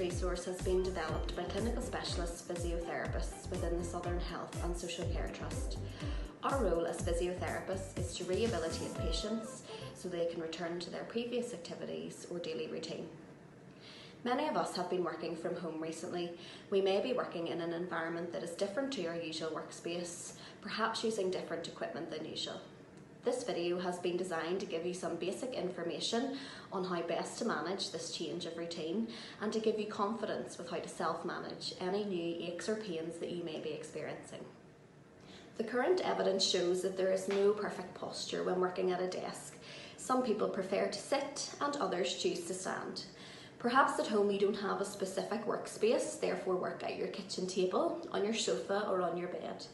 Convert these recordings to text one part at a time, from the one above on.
resource has been developed by clinical specialist physiotherapists within the Southern Health and Social Care Trust. Our role as physiotherapists is to rehabilitate patients so they can return to their previous activities or daily routine. Many of us have been working from home recently. We may be working in an environment that is different to our usual workspace, perhaps using different equipment than usual. This video has been designed to give you some basic information on how best to manage this change of routine and to give you confidence with how to self-manage any new aches or pains that you may be experiencing. The current evidence shows that there is no perfect posture when working at a desk. Some people prefer to sit and others choose to stand. Perhaps at home you don't have a specific workspace, therefore work at your kitchen table, on your sofa or on your bed.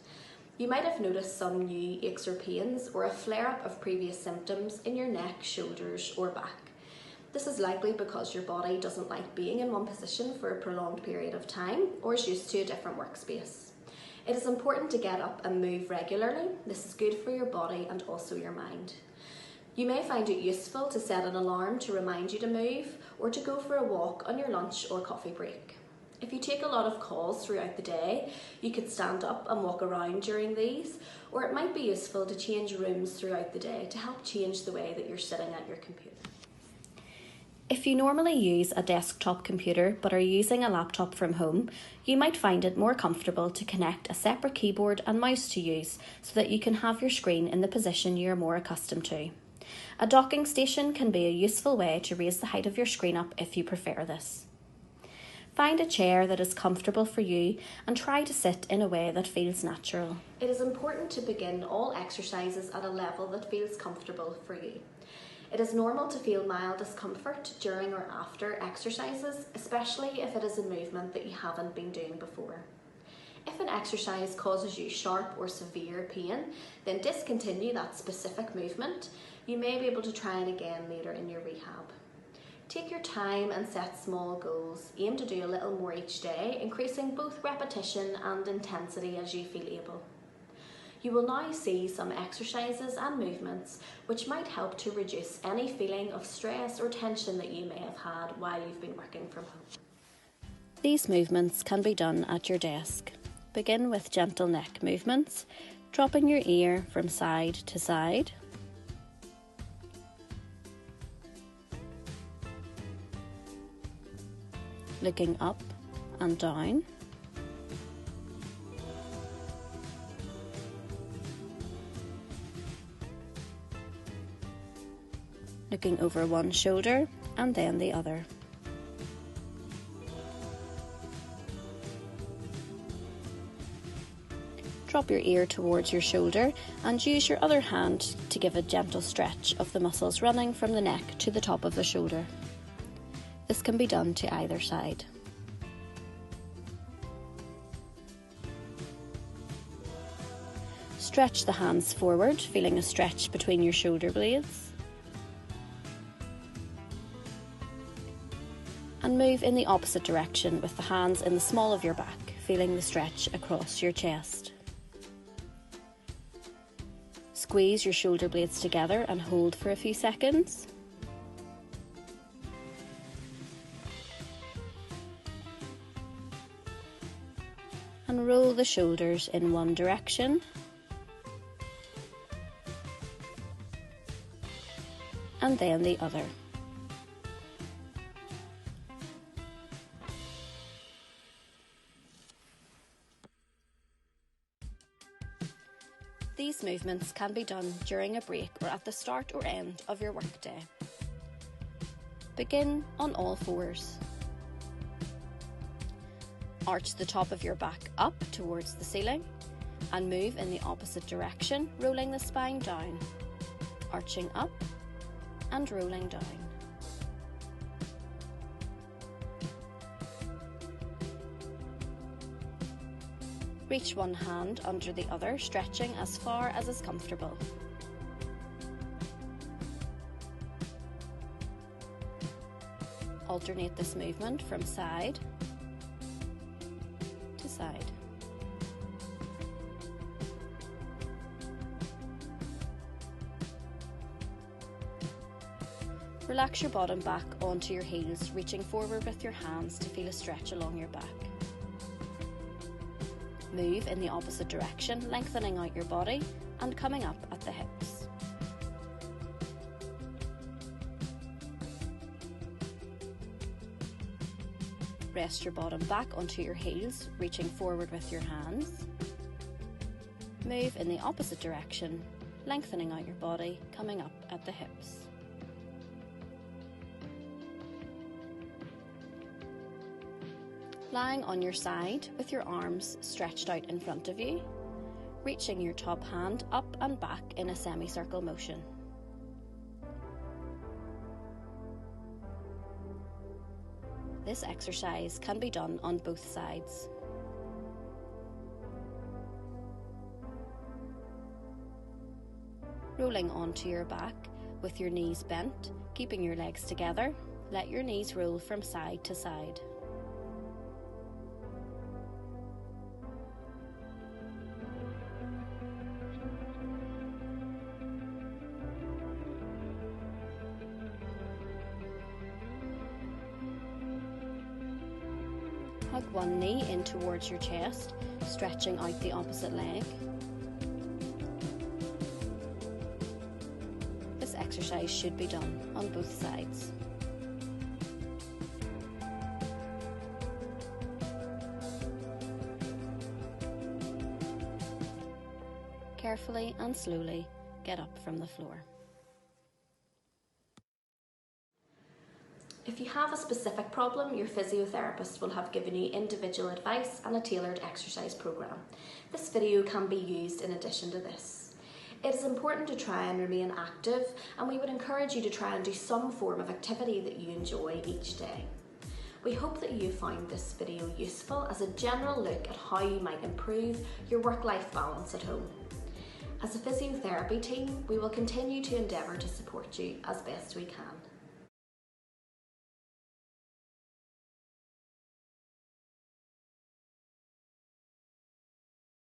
You might have noticed some new aches or pains or a flare-up of previous symptoms in your neck, shoulders or back. This is likely because your body doesn't like being in one position for a prolonged period of time or is used to a different workspace. It is important to get up and move regularly. This is good for your body and also your mind. You may find it useful to set an alarm to remind you to move or to go for a walk on your lunch or coffee break. If you take a lot of calls throughout the day, you could stand up and walk around during these, or it might be useful to change rooms throughout the day to help change the way that you're sitting at your computer. If you normally use a desktop computer but are using a laptop from home, you might find it more comfortable to connect a separate keyboard and mouse to use so that you can have your screen in the position you are more accustomed to. A docking station can be a useful way to raise the height of your screen up if you prefer this. Find a chair that is comfortable for you and try to sit in a way that feels natural. It is important to begin all exercises at a level that feels comfortable for you. It is normal to feel mild discomfort during or after exercises, especially if it is a movement that you haven't been doing before. If an exercise causes you sharp or severe pain, then discontinue that specific movement. You may be able to try it again later in your rehab. Take your time and set small goals. Aim to do a little more each day, increasing both repetition and intensity as you feel able. You will now see some exercises and movements which might help to reduce any feeling of stress or tension that you may have had while you've been working from home. These movements can be done at your desk. Begin with gentle neck movements, dropping your ear from side to side. Looking up and down. Looking over one shoulder and then the other. Drop your ear towards your shoulder and use your other hand to give a gentle stretch of the muscles running from the neck to the top of the shoulder. This can be done to either side. Stretch the hands forward, feeling a stretch between your shoulder blades. And move in the opposite direction with the hands in the small of your back, feeling the stretch across your chest. Squeeze your shoulder blades together and hold for a few seconds. And roll the shoulders in one direction. And then the other. These movements can be done during a break or at the start or end of your workday. Begin on all fours. Arch the top of your back up towards the ceiling and move in the opposite direction, rolling the spine down, arching up and rolling down. Reach one hand under the other, stretching as far as is comfortable. Alternate this movement from side to side. Relax your bottom back onto your heels, reaching forward with your hands to feel a stretch along your back. Move in the opposite direction, lengthening out your body and coming up at the hips. Rest your bottom back onto your heels, reaching forward with your hands. Move in the opposite direction, lengthening out your body, coming up at the hips. Lying on your side with your arms stretched out in front of you, reaching your top hand up and back in a semicircle motion. This exercise can be done on both sides. Rolling onto your back with your knees bent, keeping your legs together, let your knees roll from side to side. Hug one knee in towards your chest, stretching out the opposite leg. This exercise should be done on both sides. Carefully and slowly get up from the floor. If you have a specific problem, your physiotherapist will have given you individual advice and a tailored exercise programme. This video can be used in addition to this. It is important to try and remain active, and we would encourage you to try and do some form of activity that you enjoy each day. We hope that you found this video useful as a general look at how you might improve your work-life balance at home. As a physiotherapy team, we will continue to endeavour to support you as best we can.